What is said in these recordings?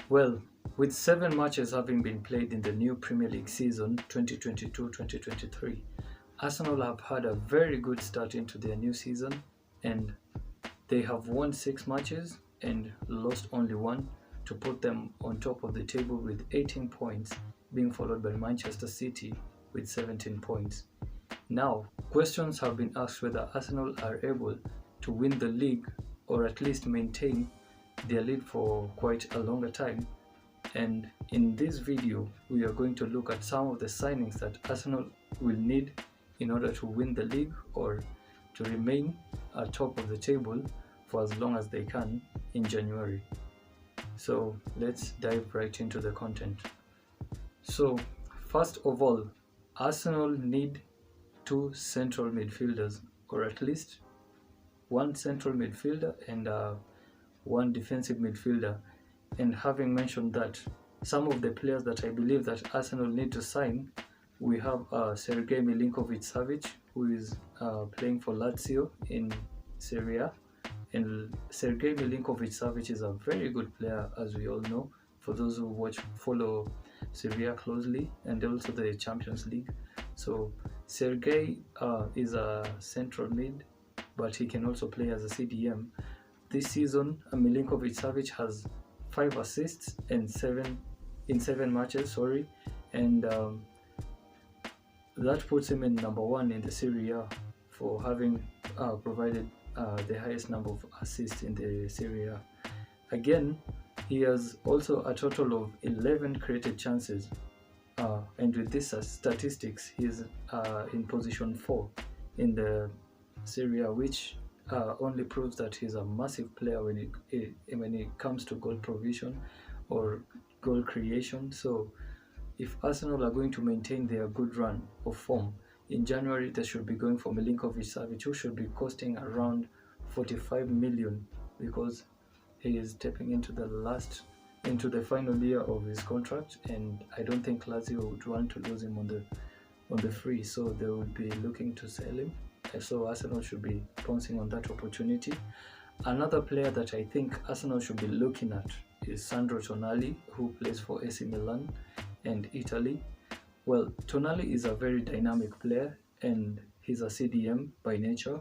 Well, with 7 matches having been played in the new Premier League season 2022-2023, Arsenal have had a very good start into their new season, and they have won 6 matches and lost only one to put them on top of the table with 18 points, being followed by Manchester City with 17 points. Now, questions have been asked whether Arsenal are able to win the league or at least maintain their lead for quite a longer time. And in this video, we are going to look at some of the signings that Arsenal will need in order to win the league or to remain at top of the table for as long as they can in January. So let's dive right into the content. So first of all, Arsenal need 2 central midfielders, or at least 1 central midfielder and 1 defensive midfielder. And having mentioned that, some of the players that I believe that Arsenal need to sign, we have Sergej Milinkovic-Savic, who is playing for Lazio in Serie A. And Sergej Milinkovic-Savic is a very good player, as we all know, for those who follow Serie A closely and also the Champions League. So Sergej is a central mid, but he can also play as a CDM. This season, Milinkovic-Savic has 5 assists and 7 matches, and that puts him in number 1 in the Serie A for having provided the highest number of assists in the Serie A. Again, he has also a total of 11 created chances, and with these statistics, he is in position 4 in the Serie A, which only proves that he's a massive player when it comes to goal provision or goal creation. So if Arsenal are going to maintain their good run of form, in January they should be going for Milinkovic-Savic, who should be costing around 45 million, because he is stepping into the final year of his contract, and I don't think Lazio would want to lose him on the free, so they would be looking to sell him. So Arsenal should be pouncing on that opportunity. Another player that I think Arsenal should be looking at is Sandro Tonali, who plays for AC Milan and Italy. Well, Tonali is a very dynamic player and he's a CDM by nature.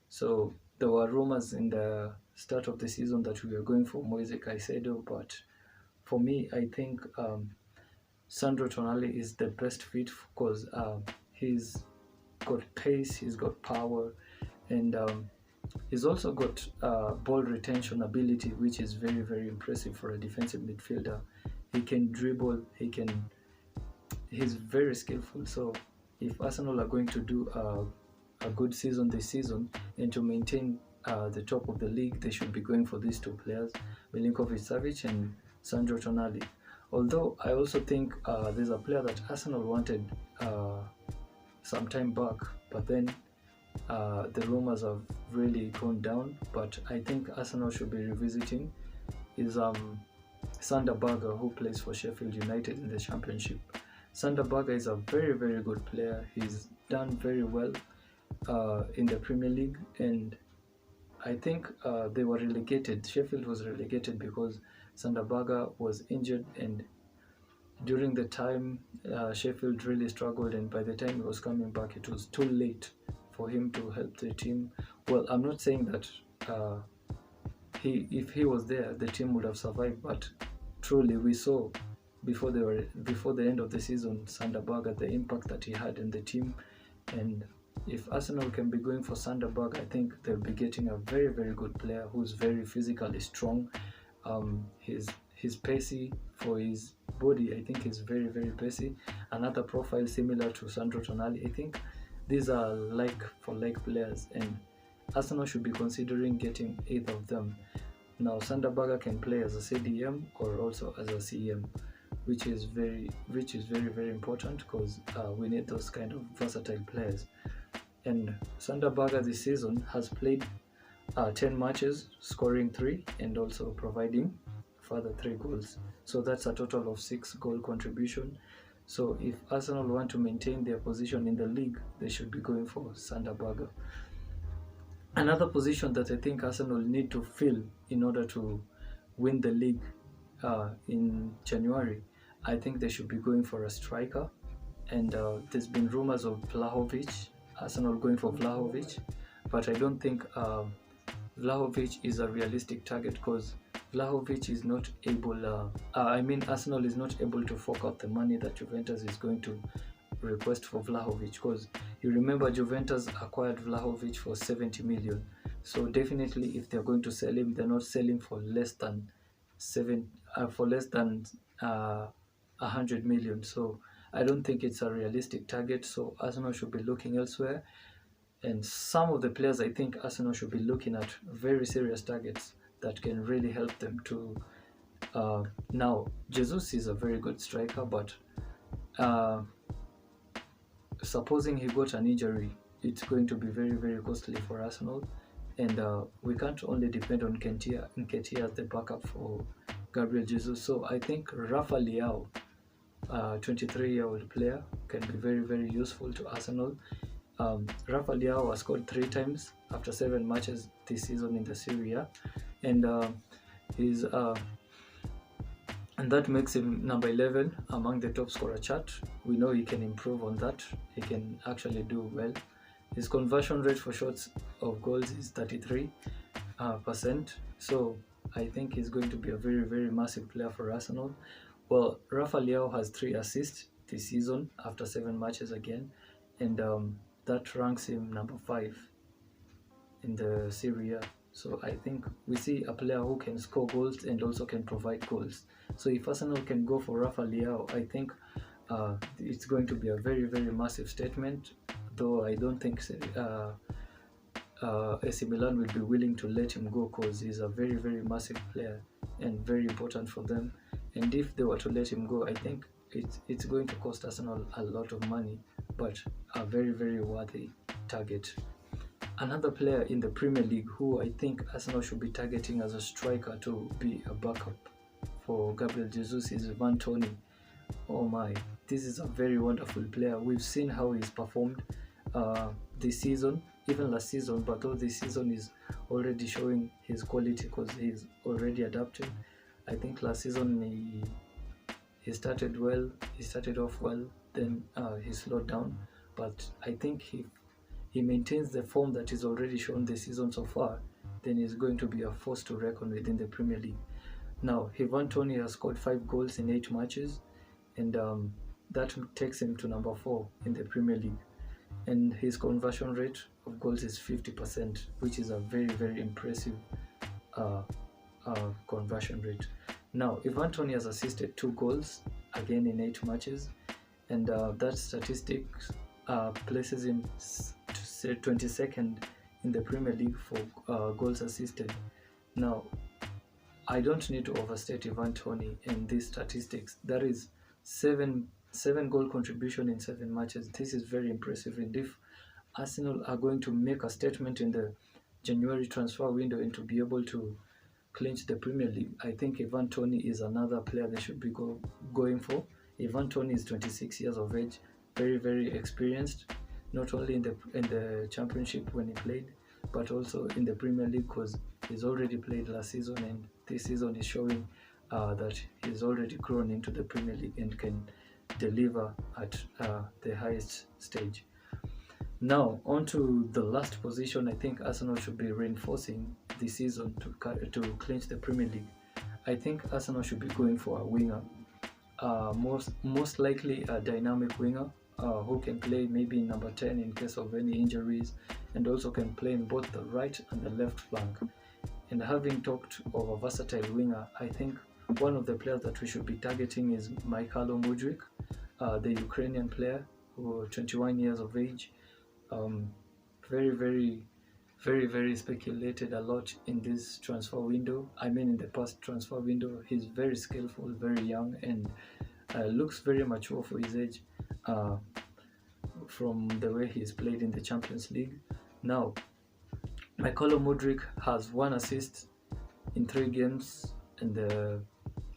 So there were rumors in the start of the season that we were going for Moise Caicedo, but for me, I think Sandro Tonali is the best fit because he's got pace, he's got power, and he's also got ball retention ability, which is very, very impressive for a defensive midfielder. He can dribble, he's very skillful. So if Arsenal are going to do a good season this season and to maintain the top of the league, they should be going for these 2 players, Milinkovic-Savic and Sandro Tonali. Although I also think there's a player that Arsenal wanted some time back, but then the rumors have really gone down. But I think Arsenal should be revisiting is Sander Berge, who plays for Sheffield United in the Championship. Sander Berge is a very, very good player. He's done very well in the Premier League, and I think they were relegated. Sheffield was relegated because Sander Berge was injured, and during the time Sheffield really struggled, and by the time he was coming back, it was too late for him to help the team. Well, I'm not saying that if he was there, the team would have survived, but truly we saw before the end of the season, Sander Berge, the impact that he had in the team. And if Arsenal can be going for Sander Berge, I think they'll be getting a very, very good player who's very physically strong. He's pacey for his body. I think he's very, very pacey. Another profile similar to Sandro Tonali. I think these are like for like players, and Arsenal should be considering getting either of them. Now, Sander Berge can play as a CDM or also as a CM, which is very, very important, because we need those kind of versatile players. And Sander Berge this season has played 10 matches, scoring 3 and also providing further 3 goals. So that's a total of 6 goal contribution. So if Arsenal want to maintain their position in the league, they should be going for Sander Berge. Another position that I think Arsenal need to fill in order to win the league in January, I think they should be going for a striker. And there's been rumors of Vlahovic, Arsenal going for Vlahovic, but I don't think Vlahovic is a realistic target because Vlahovic is not able. Arsenal is not able to fork out the money that Juventus is going to request for Vlahovic, because you remember Juventus acquired Vlahovic for 70 million. So definitely, if they're going to sell him, they're not selling for less than 100 million. So I don't think it's a realistic target. So Arsenal should be looking elsewhere. And some of the players I think Arsenal should be looking at very serious targets that can really help them to. Now, Jesus is a very good striker, but supposing he got an injury, it's going to be very, very costly for Arsenal. And we can't only depend on Nketiah as the backup for Gabriel Jesus. So I think Rafa Leao, 23-year-old player, can be very, very useful to Arsenal. Rafa Leao has scored 3 times after 7 matches this season in the Serie A, and and that makes him number 11 among the top scorer chart. We know he can improve on that. He can actually do well. His conversion rate for shots of goals is 33%. So I think he's going to be a very, very massive player for Arsenal. Well, Rafa Leao has 3 assists this season after 7 matches again, and that ranks him number 5 in the Serie A. So I think we see a player who can score goals and also can provide goals. So if Arsenal can go for Rafa Leao, I think it's going to be a very, very massive statement. Though I don't think AC Milan will be willing to let him go, because he's a very, very massive player and very important for them. And if they were to let him go, I think it's going to cost Arsenal a lot of money, but a very, very worthy target. Another player in the Premier League who I think Arsenal should be targeting as a striker to be a backup for Gabriel Jesus is Ivan Toney. Oh my, this is a very wonderful player. We've seen how he's performed this season, even last season, but though this season is already showing his quality because he's already adapted. I think last season he started well, he started off well, then he slowed down, but I think he maintains the form that he's already shown this season so far, then he's going to be a force to reckon with in the Premier League. Now, Ivan Toney has scored 5 goals in 8 matches, and that takes him to number 4 in the Premier League. And his conversion rate of goals is 50%, which is a very, very impressive conversion rate. Now, Ivan Toney has assisted 2 goals, again in 8 matches, and that statistics places him 22nd in the Premier League for goals assisted. Now, I don't need to overstate Ivan Toney in these statistics. That is 7 goal contribution in 7 matches. This is very impressive. And if Arsenal are going to make a statement in the January transfer window and to be able to clinch the Premier League, I think Ivan Toney is another player they should be going for. Ivan Toney is 26 years of age, very, very experienced, not only in the Championship when he played, but also in the Premier League, because he's already played last season, and this season is showing that he's already grown into the Premier League and can deliver at the highest stage. Now, on to the last position I think Arsenal should be reinforcing this season to clinch the Premier League. I think Arsenal should be going for a winger, most likely a dynamic winger who can play maybe number 10 in case of any injuries, and also can play in both the right and the left flank. And having talked of a versatile winger, I think one of the players that we should be targeting is Mykhailo Mudryk, the Ukrainian player, who is 21 years of age. Very, very, very, very speculated a lot in this transfer window. I mean, in the past transfer window, he's very skillful, very young, and looks very mature for his age from the way he's played in the Champions League. Now, Mykhailo Mudryk has 1 assist in 3 games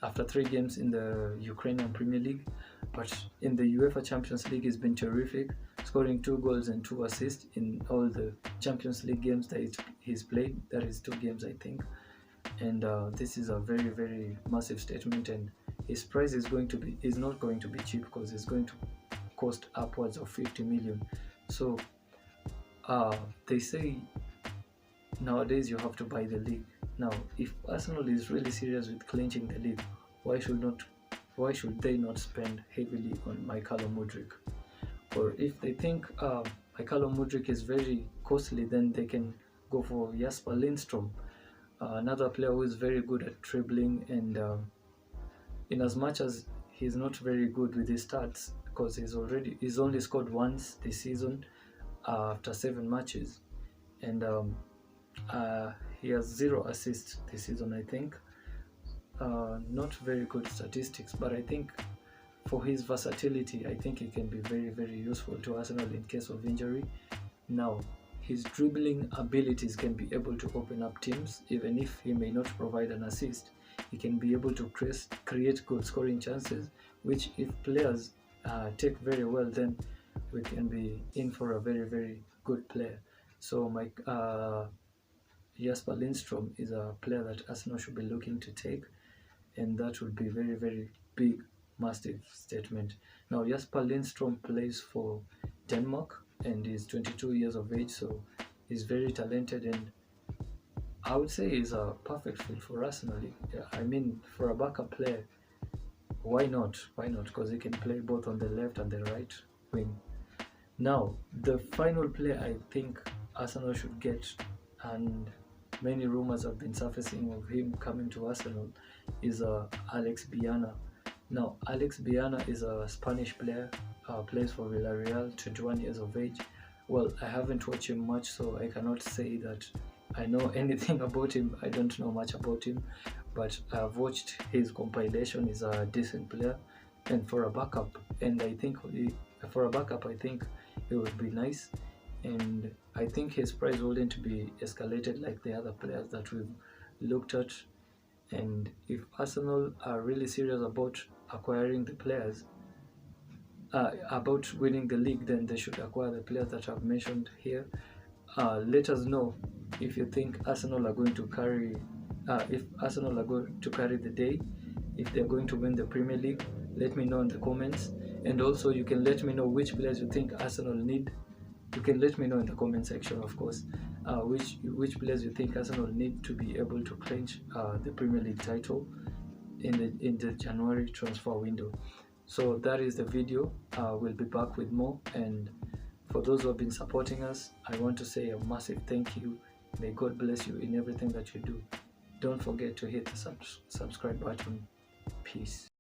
after 3 games in the Ukrainian Premier League, but in the UEFA Champions League he's been terrific, scoring 2 goals and 2 assists in all the Champions League games that he's played. That is 2 games, I think. and this is a very, very massive statement, and his price is not going to be cheap, because it's going to cost upwards of 50 million. So they say nowadays you have to buy the league. Now, if Arsenal is really serious with clinching the league, why should they not spend heavily on Mykhailo Mudryk? Or if they think Mykhailo Mudryk is very costly, then they can go for Jasper Lindstrom, another player who is very good at dribbling, and in as much as he's not very good with his stats, because he's only scored once this season after 7 matches, and he has 0 assists this season, I think. Not very good statistics, but I think for his versatility, I think he can be very, very useful to Arsenal in case of injury. Now, his dribbling abilities can be able to open up teams. Even if he may not provide an assist, he can be able to create goal scoring chances, which if players take very well, then we can be in for a very, very good player. So Jasper Lindstrom is a player that Arsenal should be looking to take, and that would be very, very big, massive statement. Now, Jasper Lindstrom plays for Denmark and is 22 years of age, so he's very talented, and I would say he's a perfect fit for Arsenal. I mean, for a backup player, why not? Why not? Because he can play both on the left and the right wing. Now, the final player I think Arsenal should get, and many rumors have been surfacing of him coming to Arsenal, is Alex Biana. Now, Alex Biana is a Spanish player, plays for Villarreal, 21 years of age. Well, I haven't watched him much, so I cannot say that I know anything about him. I don't know much about him, but I've watched his compilation. He's a decent player, and for a backup, I think it would be nice. And I think his price wouldn't be escalated like the other players that we've looked at. And if Arsenal are really serious about acquiring the players, about winning the league, then they should acquire the players that I've mentioned here. Let us know if you think Arsenal are going to carry, the day, if they're going to win the Premier League. Let me know in the comments, and also you can let me know which players you think Arsenal need. You can let me know in the comment section, of course, which players you think Arsenal need to be able to clinch the Premier League title in the January transfer window. So that is the video. We'll be back with more, and for those who have been supporting us, I want to say a massive thank you. May God bless you in everything that you do. Don't forget to hit the subscribe button. Peace.